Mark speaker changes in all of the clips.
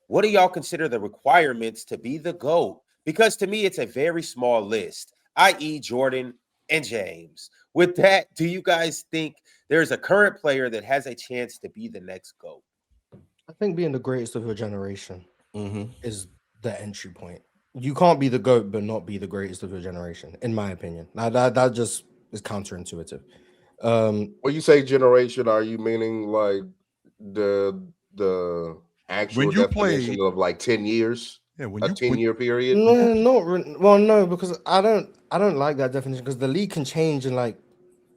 Speaker 1: what do y'all consider the requirements to be the GOAT? Because to me, it's a very small list, i.e. Jordan and James. With that, do you guys think there's a current player that has a chance to be the next GOAT?
Speaker 2: I think being the greatest of your generation is the entry point. You can't be the GOAT but not be the greatest of your generation, in my opinion. Now that just is counterintuitive.
Speaker 3: When you say generation, are you meaning like the actual definition of like 10 years? Yeah, a 10-year period?
Speaker 2: No, no, because I don't like that definition, because the league can change in, like,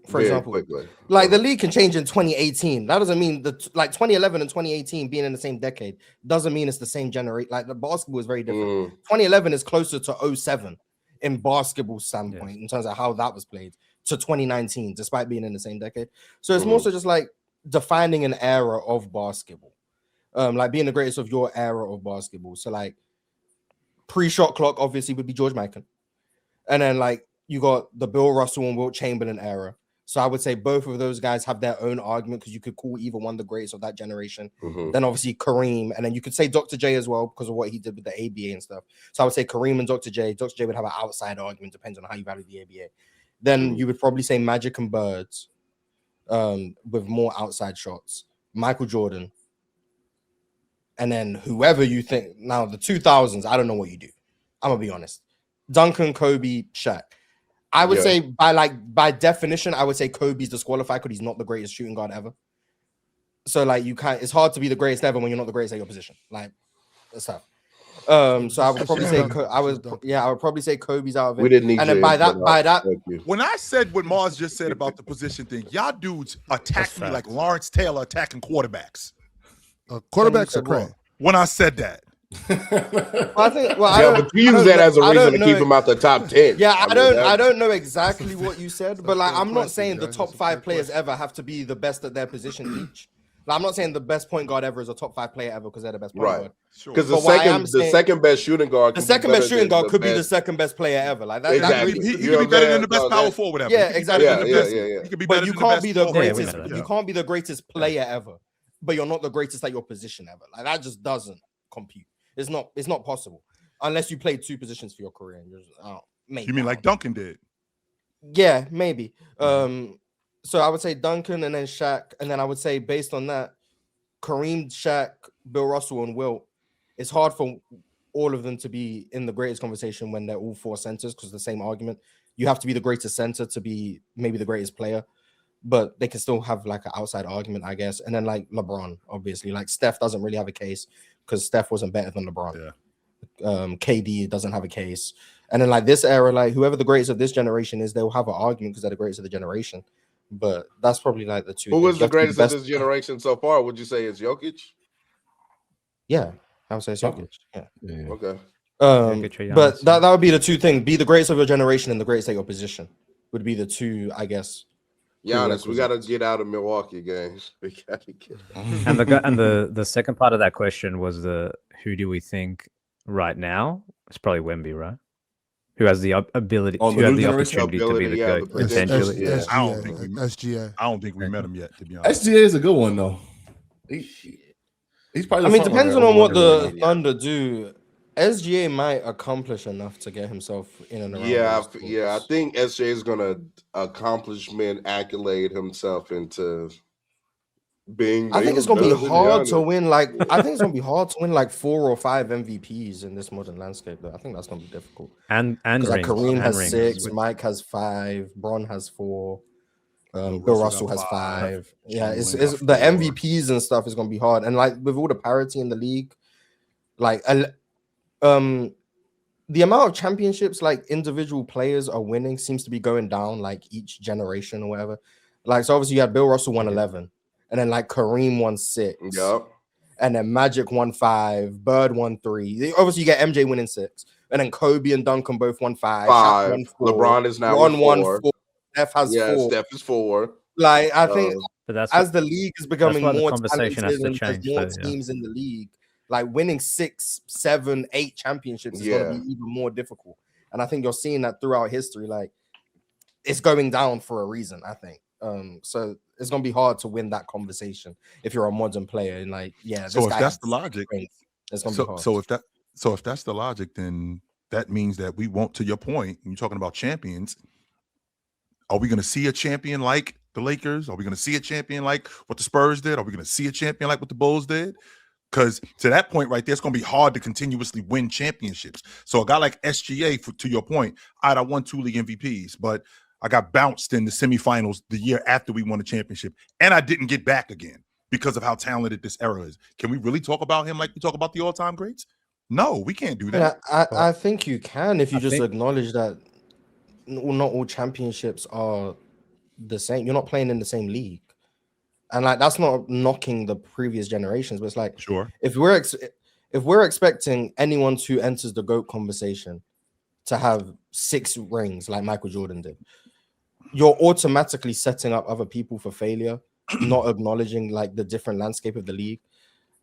Speaker 2: for
Speaker 3: Very
Speaker 2: example,
Speaker 3: quickly.
Speaker 2: like the league can change in 2018. That doesn't mean that, like, 2011 and 2018 being in the same decade doesn't mean it's the same generation. Like, the basketball is very different. 2011 is closer to 07 in basketball standpoint, in terms of how that was played, to 2019, despite being in the same decade. So it's more so just like defining an era of basketball, like being the greatest of your era of basketball. So like pre-shot clock obviously would be George Mikan, and then like you got the Bill Russell and Wilt Chamberlain era. So I would say both of those guys have their own argument, because you could call either one the greatest of that generation. Then obviously Kareem, and then you could say Dr. J as well because of what he did with the ABA and stuff. So I would say Kareem and Dr. J. Dr. J would have an outside argument, depends on how you value the ABA. Then you would probably say Magic and Birds, with more outside shots. Michael Jordan. And then whoever you think, now the 2000s, I don't know what you do. I'm going to be honest. Duncan, Kobe, Shaq. I would say by definition, I would say Kobe's disqualified because he's not the greatest shooting guard ever. So like it's hard to be the greatest ever when you're not the greatest at your position. Like that's tough. So I would probably say I would probably say Kobe's out of it.
Speaker 3: We didn't need,
Speaker 2: and then by that,
Speaker 4: when I said what Mars just said about the position thing, y'all dudes attacked me like Lawrence Taylor attacking quarterbacks.
Speaker 5: Quarterbacks are crazy.
Speaker 4: When I said that.
Speaker 2: I think,
Speaker 3: but you use that as a reason to keep him out the top 10.
Speaker 2: Yeah, I don't know exactly what you said, but like I'm not saying the top 5 players ever have to be the best at their position each. Like, I'm not saying the best point guard ever is a top 5 player ever because they're the best point guard.
Speaker 3: Because the second best shooting guard,
Speaker 2: could be the second best player ever. Like that,
Speaker 3: exactly.
Speaker 4: He could be better than the best power forward ever.
Speaker 2: Yeah, exactly.
Speaker 3: Yeah.
Speaker 4: He could be
Speaker 2: but
Speaker 4: better
Speaker 2: you
Speaker 4: than
Speaker 2: can't
Speaker 4: the
Speaker 2: be the
Speaker 4: best
Speaker 2: greatest.
Speaker 4: forward.
Speaker 2: You can't be the greatest player ever, but you're not the greatest at your position ever. Like that just doesn't compute. It's not possible unless you played 2 positions for your career. And you're just, maybe.
Speaker 4: You mean like Duncan did?
Speaker 2: Yeah, maybe. So I would say Duncan and then Shaq, and then I would say based on that, Kareem, Shaq, Bill Russell, and Wilt. It's hard for all of them to be in the greatest conversation when they're all 4 centers, because the same argument. You have to be the greatest center to be maybe the greatest player, but they can still have like an outside argument, I guess. And then like LeBron, obviously, like Steph doesn't really have a case because Steph wasn't better than LeBron. KD doesn't have a case. And then like this era, like whoever the greatest of this generation is, they'll have an argument because they're the greatest of the generation. But that's probably like the 2.
Speaker 3: Who was the greatest of this generation so far? Would you say it's Jokic?
Speaker 2: Yeah, I would say it's Jokic. Yeah.
Speaker 3: Okay.
Speaker 2: But that would be the 2 things. Be the greatest of your generation and the greatest at your position would be the 2, I guess.
Speaker 3: Giannis, we got to get out of Milwaukee games. We got to get.
Speaker 6: And the second part of that question was who do we think right now? It's probably Wemby, right? Who has the ability, who has the opportunity to be the GOAT, potentially.
Speaker 4: I don't think we met him yet, to be honest.
Speaker 7: SGA is a good one, though. He's probably.
Speaker 2: I mean, depends on what the Thunder do. SGA might accomplish enough to get himself in and around.
Speaker 3: Yeah. I think SGA is gonna accolade himself into being.
Speaker 2: I think it's gonna be hard to win. Like I think it's gonna be hard to win like 4 or 5 MVPs in this modern landscape. Though I think that's gonna be difficult.
Speaker 6: And
Speaker 2: like Kareem has 6, Mike has 5, Bron has 4, Bill Russell has 5. Yeah, it's the MVPs and stuff is gonna be hard. And like with all the parity in the league, like the amount of championships like individual players are winning seems to be going down like each generation or whatever. Like so obviously you had Bill Russell won 11, and then like Kareem won 6.
Speaker 3: Yep.
Speaker 2: And then Magic won 5, Bird won 3. Obviously you get MJ winning 6. And then Kobe and Duncan both won 5.
Speaker 3: Won 4. LeBron is now
Speaker 2: Ron
Speaker 3: won
Speaker 2: 4. Steph has 4.
Speaker 3: Steph is 4.
Speaker 2: Like I think
Speaker 6: but that's
Speaker 2: as the league is becoming more
Speaker 6: conversation has to change,
Speaker 2: more teams in the league, like winning 6, 7, 8 championships is going to be even more difficult. And I think you're seeing that throughout history. Like it's going down for a reason, I think. So it's going to be hard to win that conversation if you're a modern player. And like,
Speaker 4: so if that's the logic,
Speaker 2: It's gonna be hard.
Speaker 4: So if that's the logic, then that means that we won't. To your point, when you're talking about champions, are we going to see a champion like the Lakers? Are we going to see a champion like what the Spurs did? Are we going to see a champion like what the Bulls did? Because to that point right there, it's going to be hard to continuously win championships. So a guy like SGA, to your point, I won 2 league MVPs, but I got bounced in the semifinals the year after we won the championship, and I didn't get back again because of how talented this era is. Can we really talk about him like we talk about the all-time greats? No, we can't do that.
Speaker 2: I think you can if you acknowledge that not all championships are the same. You're not playing in the same league. And like that's not knocking the previous generations, but it's like
Speaker 4: sure
Speaker 2: if we're expecting anyone who enters the GOAT conversation to have 6 rings like Michael Jordan did, you're automatically setting up other people for failure, not acknowledging like the different landscape of the league.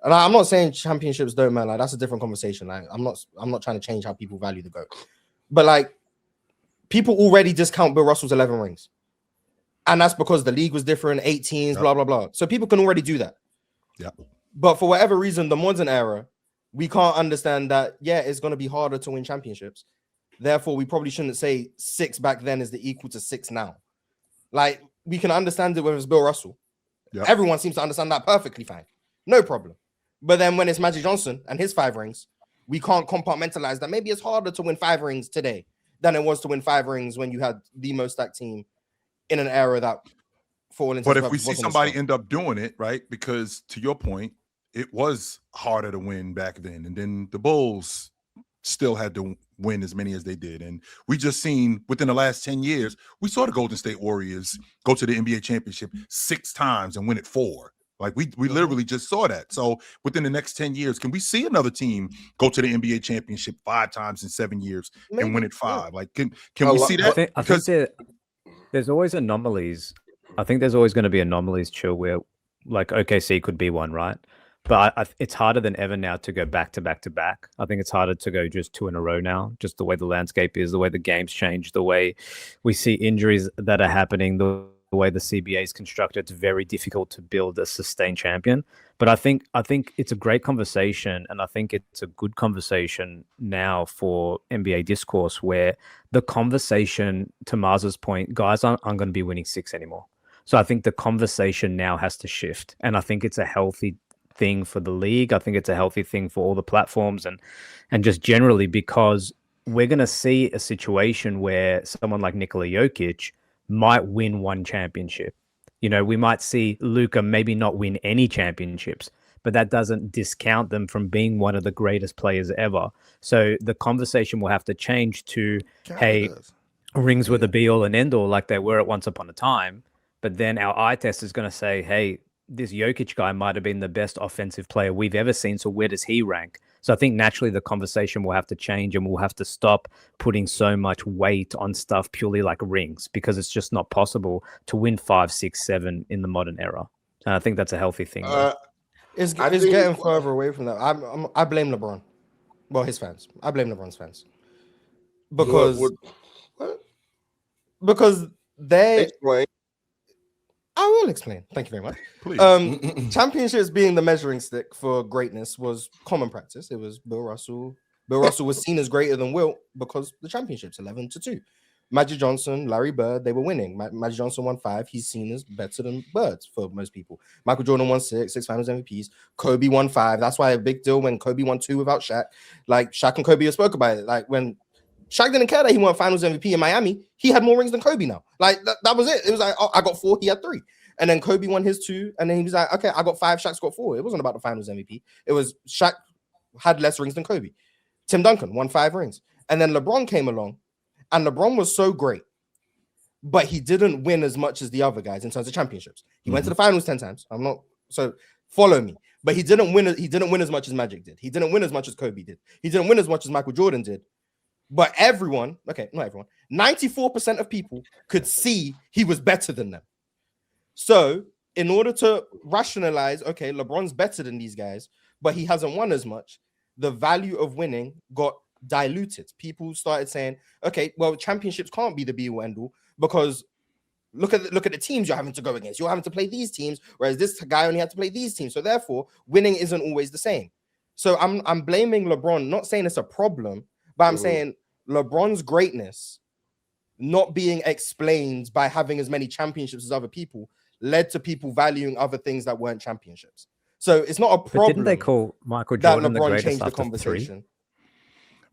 Speaker 2: And I'm not saying championships don't matter. Like that's a different conversation. Like I'm not trying to change how people value the GOAT, but like people already discount Bill Russell's 11 rings. And that's because the league was different, 18s, blah, blah, blah. So people can already do that.
Speaker 4: Yeah.
Speaker 2: But for whatever reason, the modern era, we can't understand that, yeah, it's going to be harder to win championships. Therefore, we probably shouldn't say 6 back then is the equal to 6 now. Like, we can understand it when it's Bill Russell. Yep. Everyone seems to understand that perfectly fine. No problem. But then when it's Magic Johnson and his 5 rings, we can't compartmentalize that. Maybe it's harder to win 5 rings today than it was to win 5 rings when you had the most stacked team in an era that, for all intents and purposes,
Speaker 4: but if we see somebody end up doing it, right? Because to your point, it was harder to win back then, and then the Bulls still had to win as many as they did, and we just seen within the last 10 years, we saw the Golden State Warriors go to the NBA championship 6 times and win it 4. Like we literally just saw that. So within the next 10 years, can we see another team go to the NBA championship 5 times in 7 years and win it 5? Like can we see that?
Speaker 6: I think there's always anomalies. I think there's always going to be anomalies, Chill, where like OKC could be one, right? But it's harder than ever now to go back to back to back. I think it's harder to go just 2 in a row now, just the way the landscape is, the way the game's changed, the way we see injuries that are happening, the way the CBA is constructed. It's very difficult to build a sustained champion. But I think it's a great conversation, and I think it's a good conversation now for NBA discourse, where the conversation, to Mars's point, guys aren't going to be winning 6 anymore. So I think the conversation now has to shift, and I think it's a healthy thing for the league. I think it's a healthy thing for all the platforms and just generally, because we're going to see a situation where someone like Nikola Jokic might win 1 championship. You know, we might see Luka maybe not win any championships, but that doesn't discount them from being one of the greatest players ever. So the conversation will have to change to, hey, rings were the be all and end all like they were at once upon a time. But then our eye test is going to say, hey, this Jokic guy might have been the best offensive player we've ever seen. So where does he rank? So I think naturally the conversation will have to change, and we'll have to stop putting so much weight on stuff purely like rings, because it's just not possible to win 5, 6, 7 in the modern era. And I think that's a healthy thing.
Speaker 2: It's getting further away from that. I blame LeBron. Well, his fans. I blame LeBron's fans. Because they...
Speaker 3: Explain.
Speaker 2: I will explain. Thank you very much.
Speaker 4: Please.
Speaker 2: Championships being the measuring stick for greatness was common practice. It was Bill Russell. Bill Russell was seen as greater than Wilt because the championships 11-2. Magic Johnson, Larry Bird, they were winning. Magic Johnson won 5. He's seen as better than Bird for most people. Michael Jordan won 6 Finals MVPs. Kobe won 5. That's why a big deal when Kobe won 2 without Shaq. Like Shaq and Kobe spoke about it. Like when Shaq didn't care that he won Finals MVP in Miami. He had more rings than Kobe now. Like that was it. It was like, oh, I got 4, he had 3. And then Kobe won his 2. And then he was like, okay, I got 5, Shaq's got 4. It wasn't about the Finals MVP. It was Shaq had less rings than Kobe. Tim Duncan won 5 rings. And then LeBron came along, and LeBron was so great, but he didn't win as much as the other guys in terms of championships. He went to the finals 10 times. So follow me. But he didn't win as much as Magic did. He didn't win as much as Kobe did. He didn't win as much as Michael Jordan did. But everyone, okay, not everyone, 94% of people could see he was better than them. So in order to rationalize, okay, LeBron's better than these guys, but he hasn't won as much, the value of winning got diluted. People started saying, okay, well, championships can't be the be-all end-all, because look at the teams you're having to go against. You're having to play these teams, whereas this guy only had to play these teams. So therefore, winning isn't always the same. So I'm blaming LeBron, not saying it's a problem, but I'm saying LeBron's greatness not being explained by having as many championships as other people led to people valuing other things that weren't championships. So it's not a problem.
Speaker 6: But didn't they call Michael Jordan
Speaker 2: that
Speaker 6: the
Speaker 2: LeBron
Speaker 6: greatest
Speaker 2: changed the
Speaker 6: after
Speaker 2: conversation?
Speaker 6: 3?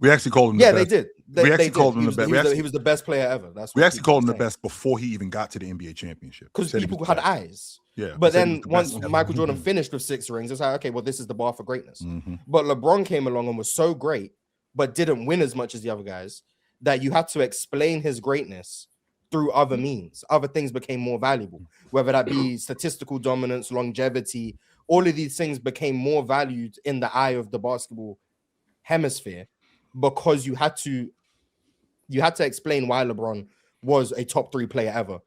Speaker 4: We actually called him.
Speaker 2: Yeah,
Speaker 4: the best.
Speaker 2: they did.
Speaker 4: We actually called him the best.
Speaker 2: He was the best player ever. That's
Speaker 4: we
Speaker 2: what
Speaker 4: actually
Speaker 2: people
Speaker 4: called him
Speaker 2: were
Speaker 4: the
Speaker 2: saying.
Speaker 4: best before he even got to the NBA championship.
Speaker 2: Because
Speaker 4: Said he
Speaker 2: people
Speaker 4: was
Speaker 2: had
Speaker 4: the best.
Speaker 2: eyes.
Speaker 4: Yeah,
Speaker 2: But
Speaker 4: said he
Speaker 2: then
Speaker 4: was the
Speaker 2: once
Speaker 4: best.
Speaker 2: Michael Jordan finished with 6 rings, it's like, okay, well, this is the bar for greatness.
Speaker 4: Mm-hmm.
Speaker 2: But LeBron came along and was so great, but didn't win as much as the other guys, that you had to explain his greatness through other means. Other things became more valuable, whether that be statistical dominance, longevity. All of these things became more valued in the eye of the basketball hemisphere because you had to explain why LeBron was a top 3 player ever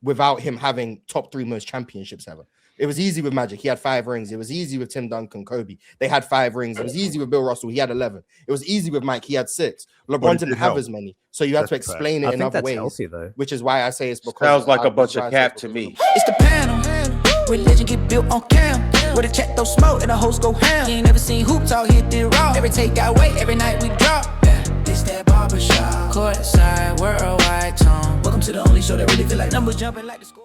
Speaker 2: without him having top 3 most championships ever. It was easy with Magic. He had 5 rings. It was easy with Tim Duncan, Kobe. They had 5 rings. It was easy with Bill Russell. He had 11. It was easy with Mike. He had 6. LeBron didn't have as many. So you had to explain it in other ways,
Speaker 6: healthy, though.
Speaker 2: which is why I say it's because
Speaker 1: Sounds like a bunch of cap to me.
Speaker 8: It's the panel. Religion get built on cam. Where the check throw smoke and the host go ham. You ain't never seen hoops all hit the raw. Every take got weight, every night we drop. This that barbershop. Courtside, worldwide tone. Welcome to the only show that really feel like numbers jumping like the score.